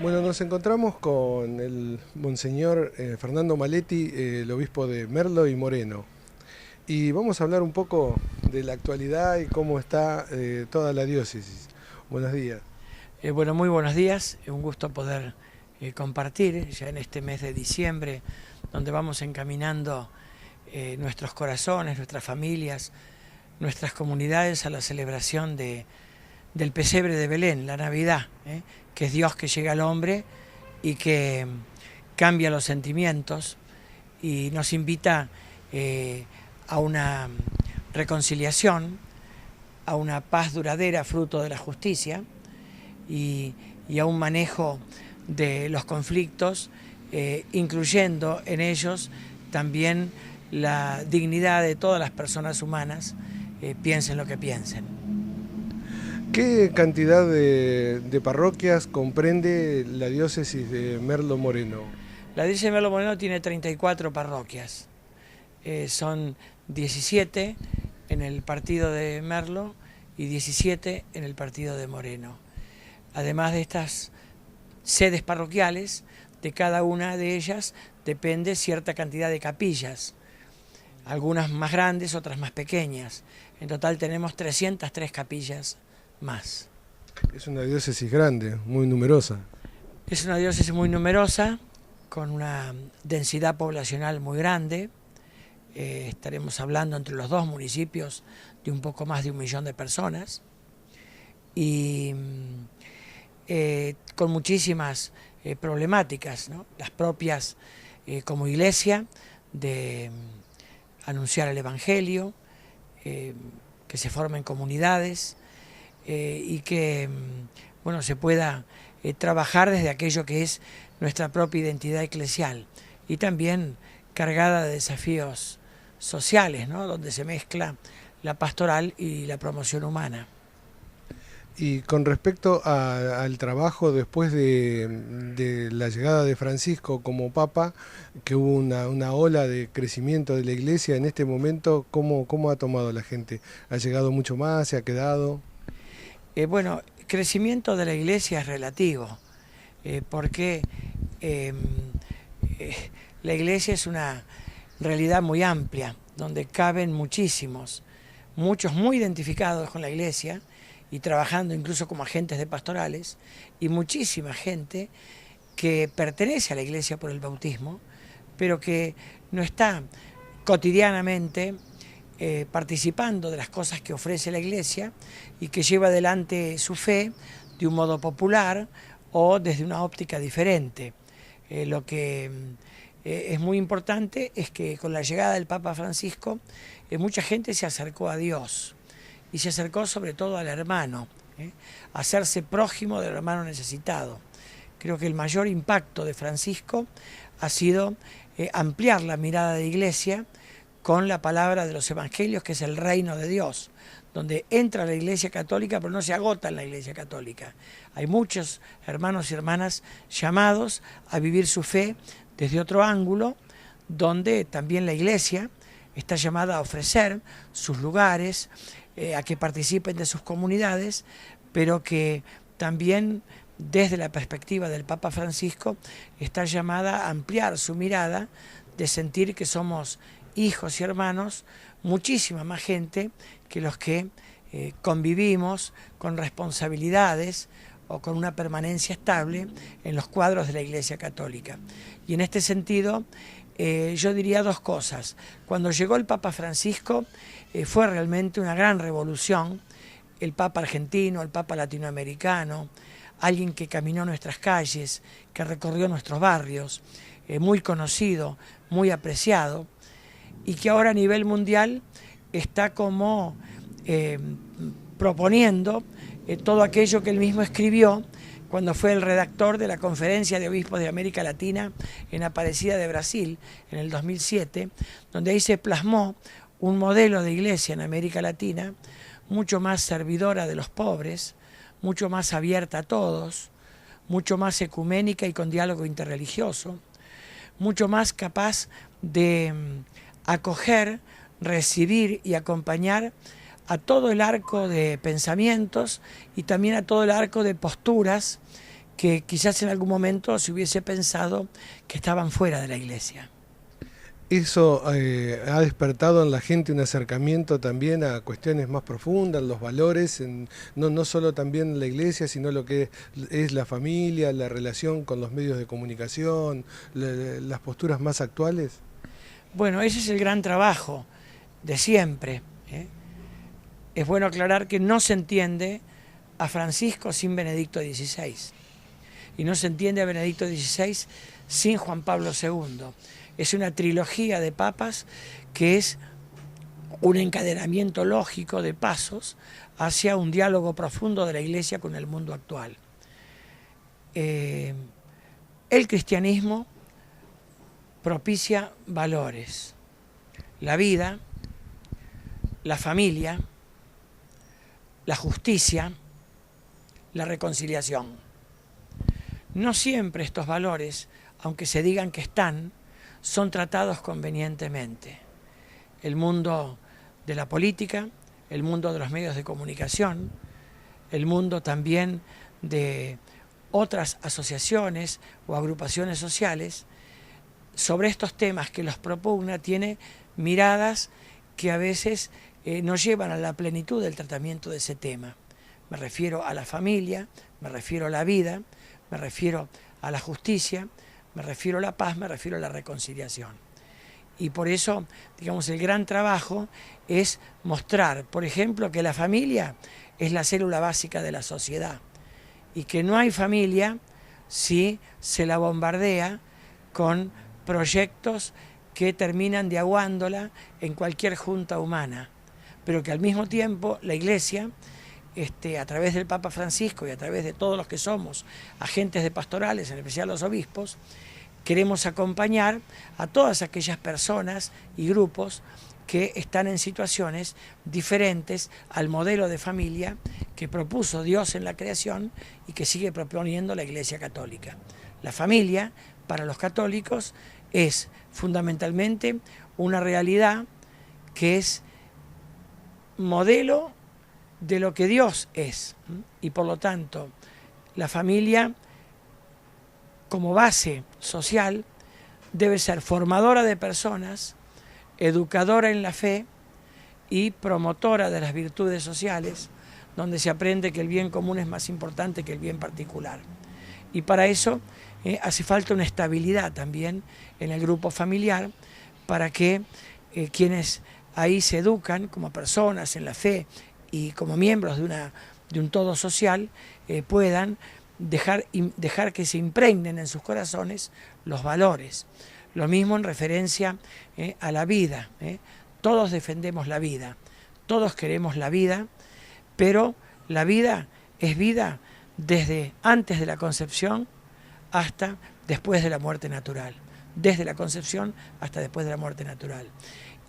Bueno, nos encontramos con el Monseñor Fernando Maletti, el obispo de Merlo y Moreno. Y vamos a hablar un poco de la actualidad y cómo está toda la diócesis. Buenos días. Bueno, muy buenos días. Un gusto poder compartir ya en este mes de diciembre, donde vamos encaminando nuestros corazones, nuestras familias, nuestras comunidades a la celebración del pesebre de Belén, la Navidad, que es Dios que llega al hombre y que cambia los sentimientos y nos invita a una reconciliación, a una paz duradera fruto de la justicia y a un manejo de los conflictos, incluyendo en ellos también la dignidad de todas las personas humanas, piensen lo que piensen. ¿Qué cantidad de parroquias comprende la diócesis de Merlo Moreno? La diócesis de Merlo Moreno tiene 34 parroquias, son 17 en el partido de Merlo y 17 en el partido de Moreno. Además de estas sedes parroquiales, de cada una de ellas depende cierta cantidad de capillas, algunas más grandes, otras más pequeñas. En total tenemos 303 capillas más. Es una diócesis grande, muy numerosa. Es una diócesis muy numerosa, con una densidad poblacional muy grande. Estaremos hablando entre los dos municipios de un poco más de 1 millón de personas. Y con muchísimas problemáticas, ¿no? Las propias como iglesia de anunciar el Evangelio, que se formen comunidades y que bueno, se pueda trabajar desde aquello que es nuestra propia identidad eclesial y también cargada de desafíos sociales, ¿no? Donde se mezcla la pastoral y la promoción humana. Y con respecto al trabajo después de la llegada de Francisco como Papa, que hubo una ola de crecimiento de la Iglesia, en este momento, ¿cómo ha tomado la gente? ¿Ha llegado mucho más? ¿Se ha quedado? Bueno, crecimiento de la Iglesia es relativo, porque la Iglesia es una realidad muy amplia, donde caben muchos muy identificados con la Iglesia, y trabajando incluso como agentes de pastorales, y muchísima gente que pertenece a la Iglesia por el bautismo, pero que no está cotidianamente participando de las cosas que ofrece la Iglesia y que lleva adelante su fe de un modo popular o desde una óptica diferente. Lo que es muy importante es que con la llegada del Papa Francisco mucha gente se acercó a Dios, y se acercó sobre todo al hermano, a hacerse prójimo del hermano necesitado. Creo que el mayor impacto de Francisco ha sido ampliar la mirada de Iglesia con la palabra de los evangelios, que es el reino de Dios, donde entra la Iglesia Católica, pero no se agota en la Iglesia Católica. Hay muchos hermanos y hermanas llamados a vivir su fe desde otro ángulo, donde también la Iglesia está llamada a ofrecer sus lugares, a que participen de sus comunidades, pero que también desde la perspectiva del Papa Francisco está llamada a ampliar su mirada, de sentir que somos hijos y hermanos, muchísima más gente que los que convivimos con responsabilidades o con una permanencia estable en los cuadros de la Iglesia Católica. Y en este sentido, yo diría dos cosas. Cuando llegó el Papa Francisco, fue realmente una gran revolución. El Papa argentino, el Papa latinoamericano, alguien que caminó nuestras calles, que recorrió nuestros barrios, muy conocido, muy apreciado, y que ahora a nivel mundial está como proponiendo todo aquello que él mismo escribió cuando fue el redactor de la Conferencia de Obispos de América Latina en Aparecida de Brasil en el 2007, donde ahí se plasmó un modelo de iglesia en América Latina mucho más servidora de los pobres, mucho más abierta a todos, mucho más ecuménica y con diálogo interreligioso, mucho más capaz de acoger, recibir y acompañar a todo el arco de pensamientos y también a todo el arco de posturas que quizás en algún momento se hubiese pensado que estaban fuera de la iglesia. Eso ha despertado en la gente un acercamiento también a cuestiones más profundas, los valores, no solo también la iglesia, sino lo que es la familia, la relación con los medios de comunicación, las posturas más actuales. Bueno, ese es el gran trabajo de siempre, ¿eh? Es bueno aclarar que no se entiende a Francisco sin Benedicto XVI y no se entiende a Benedicto XVI sin Juan Pablo II. Es una trilogía de papas que es un encadenamiento lógico de pasos hacia un diálogo profundo de la Iglesia con el mundo actual. El cristianismo propicia valores, la vida, la familia, la justicia, la reconciliación. No siempre estos valores, aunque se digan que están, son tratados convenientemente. El mundo de la política, el mundo de los medios de comunicación, el mundo también de otras asociaciones o agrupaciones sociales, sobre estos temas que los propugna, tiene miradas que a veces no llevan a la plenitud del tratamiento de ese tema. Me refiero a la familia, me refiero a la vida, me refiero a la justicia, me refiero a la paz, me refiero a la reconciliación. Y por eso, digamos, el gran trabajo es mostrar, por ejemplo, que la familia es la célula básica de la sociedad y que no hay familia si se la bombardea con proyectos que terminan deaguándola en cualquier junta humana, pero que al mismo tiempo la Iglesia, a través del Papa Francisco y a través de todos los que somos agentes de pastorales, en especial los obispos, queremos acompañar a todas aquellas personas y grupos que están en situaciones diferentes al modelo de familia que propuso Dios en la creación y que sigue proponiendo la Iglesia Católica. La familia, para los católicos, es fundamentalmente una realidad que es modelo de lo que Dios es, y por lo tanto la familia como base social debe ser formadora de personas, educadora en la fe y promotora de las virtudes sociales, donde se aprende que el bien común es más importante que el bien particular. Y para eso hace falta una estabilidad también en el grupo familiar para que quienes ahí se educan como personas en la fe y como miembros de un todo social puedan dejar que se impregnen en sus corazones los valores. Lo mismo en referencia a la vida. Todos defendemos la vida, todos queremos la vida, pero la vida es vida desde antes de la concepción hasta después de la muerte natural, desde la concepción hasta después de la muerte natural.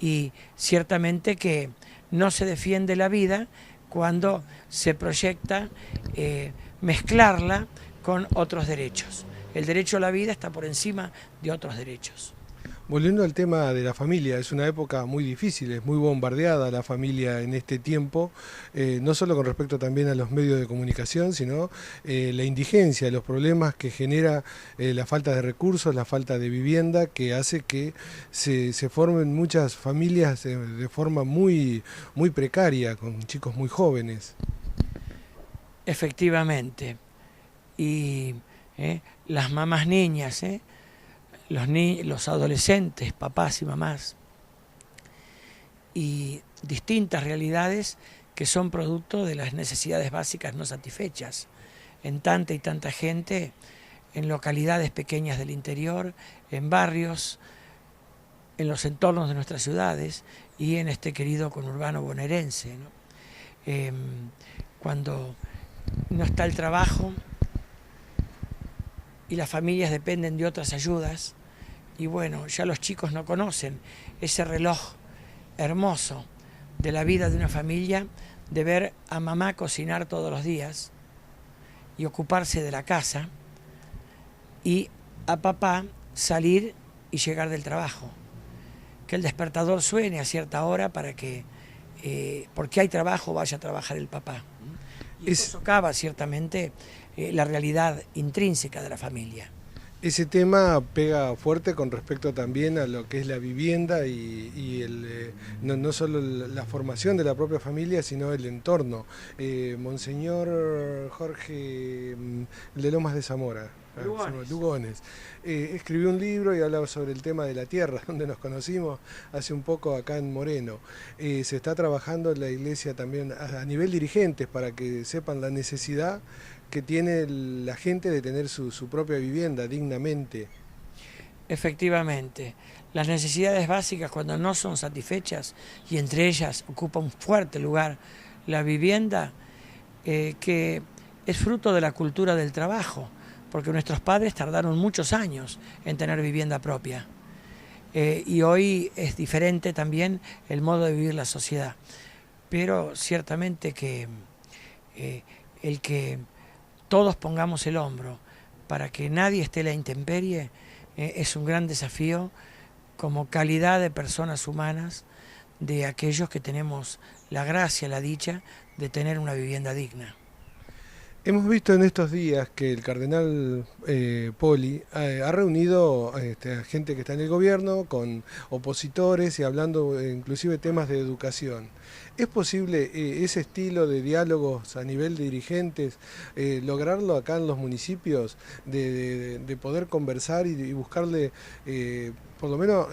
Y ciertamente que no se defiende la vida cuando se proyecta mezclarla con otros derechos. El derecho a la vida está por encima de otros derechos. Volviendo al tema de la familia, es una época muy difícil, es muy bombardeada la familia en este tiempo, no solo con respecto también a los medios de comunicación, sino la indigencia, los problemas que genera la falta de recursos, la falta de vivienda, que hace que se formen muchas familias de forma muy precaria, con chicos muy jóvenes. Efectivamente. Y las mamás niñas, los adolescentes, papás y mamás, y distintas realidades que son producto de las necesidades básicas no satisfechas en tanta y tanta gente, en localidades pequeñas del interior, en barrios, en los entornos de nuestras ciudades y en este querido conurbano bonaerense, ¿no? Cuando no está el trabajo y las familias dependen de otras ayudas, y bueno, ya los chicos no conocen ese reloj hermoso de la vida de una familia, de ver a mamá cocinar todos los días y ocuparse de la casa, y a papá salir y llegar del trabajo. Que el despertador suene a cierta hora para que, porque hay trabajo, vaya a trabajar el papá. Y eso socava ciertamente la realidad intrínseca de la familia. Ese tema pega fuerte con respecto también a lo que es la vivienda no solo la formación de la propia familia, sino el entorno. Monseñor Jorge de Lomas de Zamora, Lugones, escribió un libro y hablaba sobre el tema de la tierra, donde nos conocimos hace un poco acá en Moreno. Se está trabajando en la iglesia también a nivel dirigentes para que sepan la necesidad que tiene la gente de tener su propia vivienda dignamente. Efectivamente, las necesidades básicas cuando no son satisfechas, y entre ellas ocupa un fuerte lugar la vivienda, que es fruto de la cultura del trabajo, porque nuestros padres tardaron muchos años en tener vivienda propia. Y hoy es diferente también el modo de vivir la sociedad. Pero ciertamente que el que todos pongamos el hombro para que nadie esté a la intemperie es un gran desafío como calidad de personas humanas, de aquellos que tenemos la gracia, la dicha de tener una vivienda digna. Hemos visto en estos días que el cardenal Poli ha reunido a gente que está en el gobierno con opositores y hablando inclusive temas de educación. ¿Es posible ese estilo de diálogos a nivel de dirigentes, lograrlo acá en los municipios, de poder conversar y buscarle, por lo menos,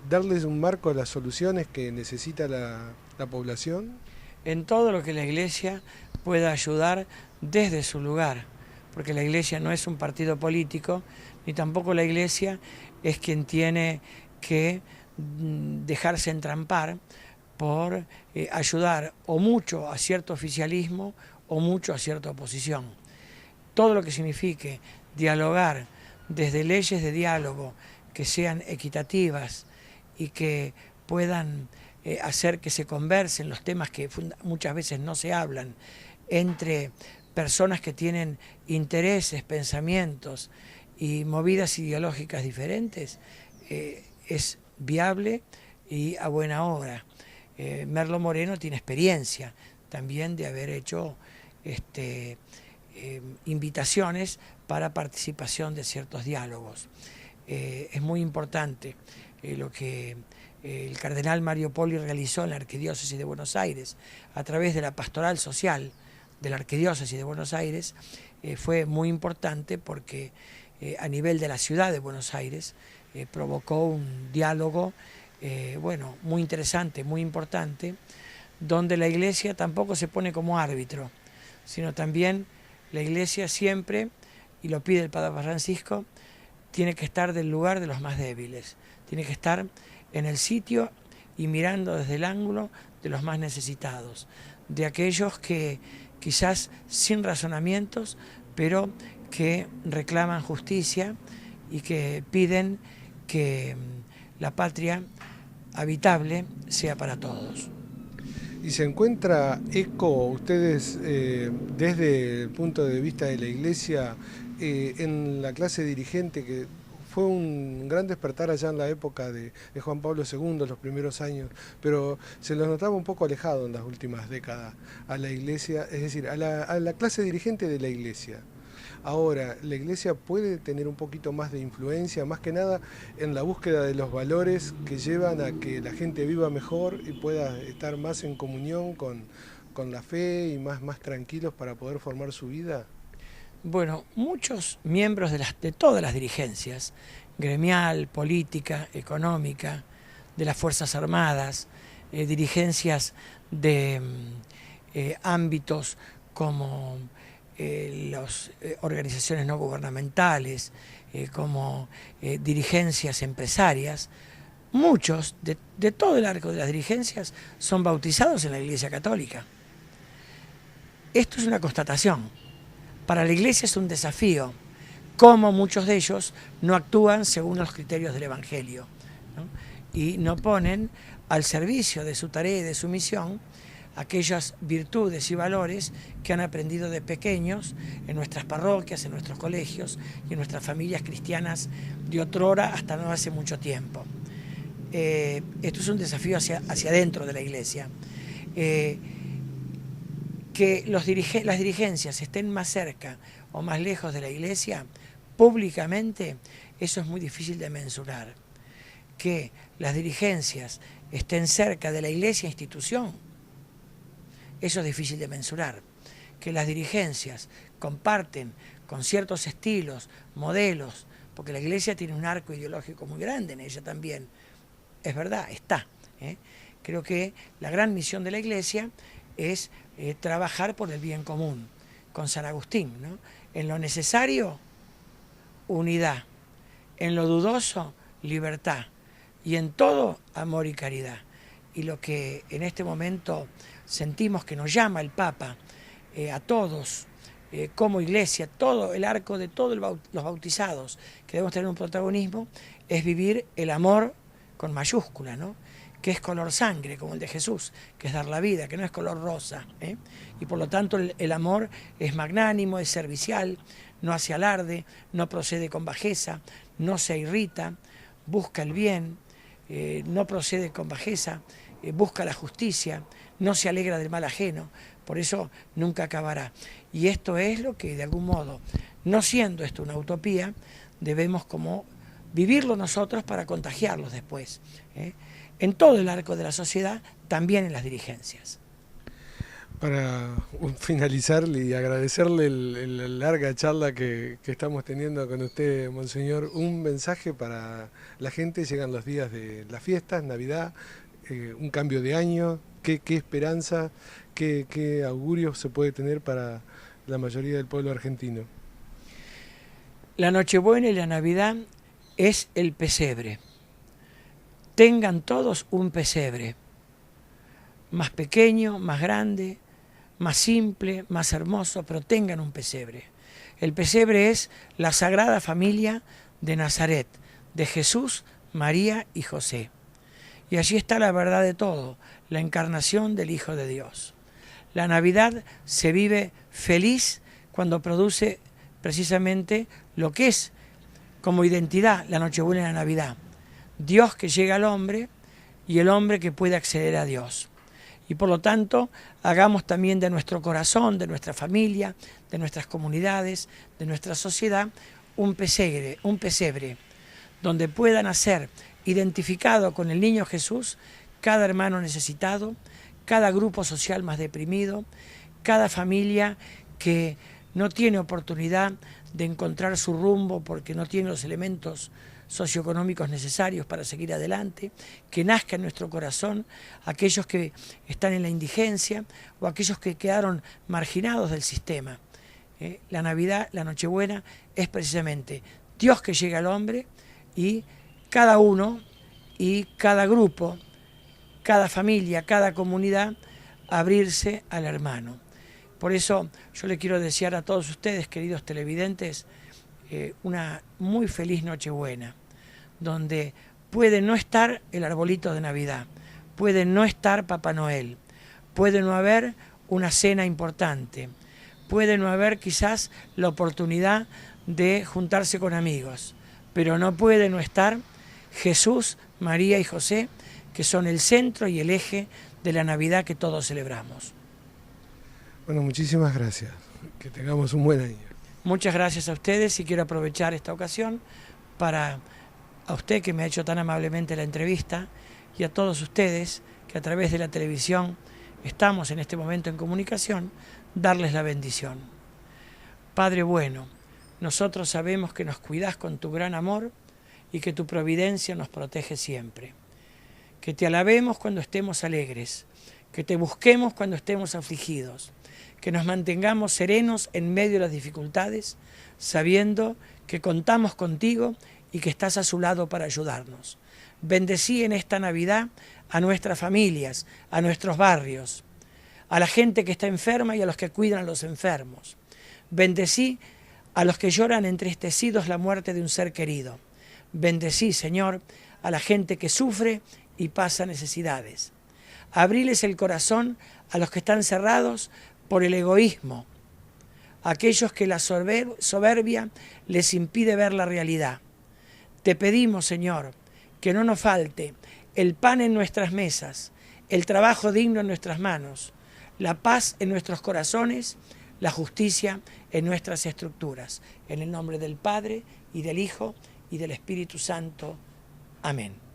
darles un marco a las soluciones que necesita la población? En todo lo que la Iglesia pueda ayudar desde su lugar, porque la Iglesia no es un partido político, ni tampoco la Iglesia es quien tiene que dejarse entrampar por ayudar o mucho a cierto oficialismo o mucho a cierta oposición. Todo lo que signifique dialogar desde leyes de diálogo que sean equitativas y que puedan hacer que se conversen los temas que muchas veces no se hablan entre personas que tienen intereses, pensamientos y movidas ideológicas diferentes, es viable y a buena hora. Merlo Moreno tiene experiencia también de haber hecho invitaciones para participación de ciertos diálogos. Es muy importante lo que el cardenal Mario Poli realizó en la Arquidiócesis de Buenos Aires a través de la pastoral social de la Arquidiócesis de Buenos Aires. Fue muy importante porque a nivel de la ciudad de Buenos Aires provocó un diálogo muy interesante, muy importante, donde la Iglesia tampoco se pone como árbitro, sino también la Iglesia siempre, y lo pide el Papa Francisco, tiene que estar del lugar de los más débiles, tiene que estar en el sitio y mirando desde el ángulo de los más necesitados, de aquellos que quizás sin razonamientos, pero que reclaman justicia y que piden que la patria habitable sea para todos. ¿Y se encuentra eco ustedes desde el punto de vista de la Iglesia en la clase dirigente, que fue un gran despertar allá en la época de Juan Pablo II, los primeros años, pero se los notaba un poco alejado en las últimas décadas a la Iglesia, es decir, a la clase dirigente de la Iglesia? Ahora, la Iglesia puede tener un poquito más de influencia, más que nada en la búsqueda de los valores que llevan a que la gente viva mejor y pueda estar más en comunión con la fe y más tranquilos para poder formar su vida. Bueno, muchos miembros de todas las dirigencias, gremial, política, económica, de las Fuerzas Armadas, dirigencias de ámbitos como las organizaciones no gubernamentales, como dirigencias empresarias, muchos de todo el arco de las dirigencias son bautizados en la Iglesia Católica. Esto es una constatación. Para la Iglesia es un desafío, cómo muchos de ellos no actúan según los criterios del Evangelio, ¿no? Y no ponen al servicio de su tarea y de su misión aquellas virtudes y valores que han aprendido de pequeños en nuestras parroquias, en nuestros colegios y en nuestras familias cristianas de otrora hasta no hace mucho tiempo. Esto es un desafío hacia adentro de la Iglesia. Que Que las dirigencias estén más cerca o más lejos de la iglesia, públicamente, eso es muy difícil de mensurar. Que las dirigencias estén cerca de la iglesia institución, eso es difícil de mensurar. Que las dirigencias comparten con ciertos estilos, modelos, porque la iglesia tiene un arco ideológico muy grande en ella también. Es verdad, está. Creo que la gran misión de la iglesia es trabajar por el bien común, con San Agustín, ¿no? En lo necesario, unidad. En lo dudoso, libertad. Y en todo, amor y caridad. Y lo que en este momento sentimos que nos llama el Papa a todos, como iglesia, todo el arco de todos los bautizados, que debemos tener un protagonismo, es vivir el amor con mayúscula, ¿no? Que es color sangre, como el de Jesús, que es dar la vida, que no es color rosa. Y por lo tanto el amor es magnánimo, es servicial, no hace alarde, no procede con bajeza, no se irrita, busca el bien, no procede con bajeza, busca la justicia, no se alegra del mal ajeno, por eso nunca acabará. Y esto es lo que de algún modo, no siendo esto una utopía, debemos como vivirlo nosotros para contagiarlos después, en todo el arco de la sociedad, también en las dirigencias. Para finalizar y agradecerle la larga charla que estamos teniendo con usted, Monseñor, un mensaje para la gente. Llegan los días de las fiestas, Navidad, un cambio de año, qué esperanza, qué augurios se puede tener para la mayoría del pueblo argentino. La Nochebuena y la Navidad es el pesebre. Tengan todos un pesebre, más pequeño, más grande, más simple, más hermoso, pero tengan un pesebre. El pesebre es la Sagrada Familia de Nazaret, de Jesús, María y José. Y allí está la verdad de todo, la encarnación del Hijo de Dios. La Navidad se vive feliz cuando produce precisamente lo que es como identidad la Nochebuena y la Navidad. Dios que llega al hombre y el hombre que puede acceder a Dios. Y por lo tanto, hagamos también de nuestro corazón, de nuestra familia, de nuestras comunidades, de nuestra sociedad, un pesebre, donde puedan ser identificado con el niño Jesús cada hermano necesitado, cada grupo social más deprimido, cada familia que no tiene oportunidad de encontrar su rumbo porque no tiene los elementos socioeconómicos necesarios para seguir adelante, que nazca en nuestro corazón aquellos que están en la indigencia o aquellos que quedaron marginados del sistema. La Navidad, la Nochebuena, es precisamente Dios que llega al hombre y cada uno y cada grupo, cada familia, cada comunidad, abrirse al hermano. Por eso yo le quiero desear a todos ustedes, queridos televidentes, una muy feliz Nochebuena, donde puede no estar el arbolito de Navidad, puede no estar Papá Noel, puede no haber una cena importante, puede no haber quizás la oportunidad de juntarse con amigos, pero no puede no estar Jesús, María y José, que son el centro y el eje de la Navidad que todos celebramos. Bueno, muchísimas gracias. Que tengamos un buen año. Muchas gracias a ustedes y quiero aprovechar esta ocasión para a usted que me ha hecho tan amablemente la entrevista y a todos ustedes que a través de la televisión estamos en este momento en comunicación, darles la bendición. Padre bueno, nosotros sabemos que nos cuidás con tu gran amor y que tu providencia nos protege siempre. Que te alabemos cuando estemos alegres, que te busquemos cuando estemos afligidos, que nos mantengamos serenos en medio de las dificultades, sabiendo que contamos contigo y que estás a su lado para ayudarnos. Bendecí en esta Navidad a nuestras familias, a nuestros barrios, a la gente que está enferma y a los que cuidan a los enfermos. Bendecí a los que lloran entristecidos la muerte de un ser querido. Bendecí, Señor, a la gente que sufre y pasa necesidades. Abriles el corazón a los que están cerrados por el egoísmo, a aquellos que la soberbia les impide ver la realidad. Te pedimos, Señor, que no nos falte el pan en nuestras mesas, el trabajo digno en nuestras manos, la paz en nuestros corazones, la justicia en nuestras estructuras. En el nombre del Padre, y del Hijo, y del Espíritu Santo. Amén.